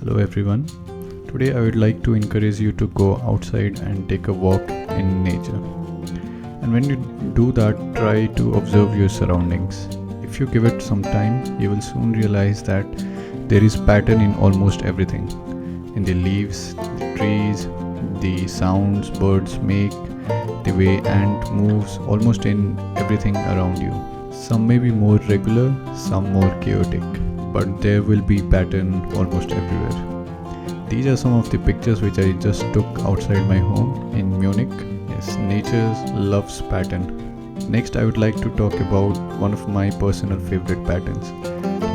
Hello everyone. Today I would like to encourage you to go outside and take a walk in nature. And when you do that, try to observe your surroundings. If you give it some time, you will soon realize that there is pattern in almost everything. In the leaves, the trees, the sounds birds make, the way ant moves, almost in everything around you. Some may be more regular, some more chaotic, but there will be pattern almost everywhere. These are some of the pictures which I just took outside my home in Munich. Yes, nature loves pattern. Next, I would like to talk about one of my personal favorite patterns.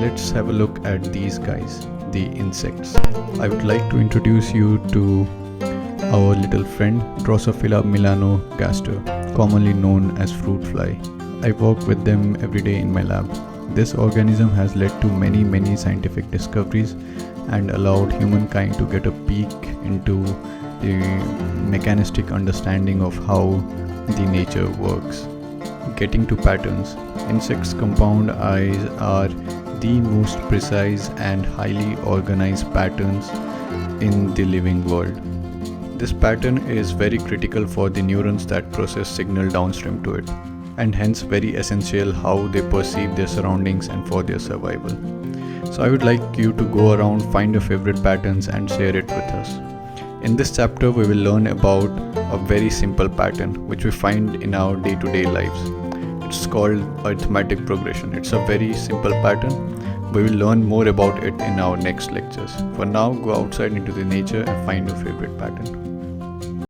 Let's have a look at these guys, the insects. I would like to introduce you to our little friend Drosophila melanogaster, commonly known as fruit fly. I work with them every day in my lab. This organism has led to many scientific discoveries and allowed humankind to get a peek into the mechanistic understanding of how the nature works. Getting to patterns, insects' compound eyes are the most precise and highly organized patterns in the living world. This pattern is very critical for the neurons that process signal downstream to it, and hence very essential how they perceive their surroundings and for their survival. So I would like you to go around, find your favorite patterns and share it with us. In this chapter we will learn about a very simple pattern which we find in our day-to-day lives. It's called arithmetic progression. It's a very simple pattern. We will learn more about it in our next lectures. For now, go outside into the nature and find your favorite pattern.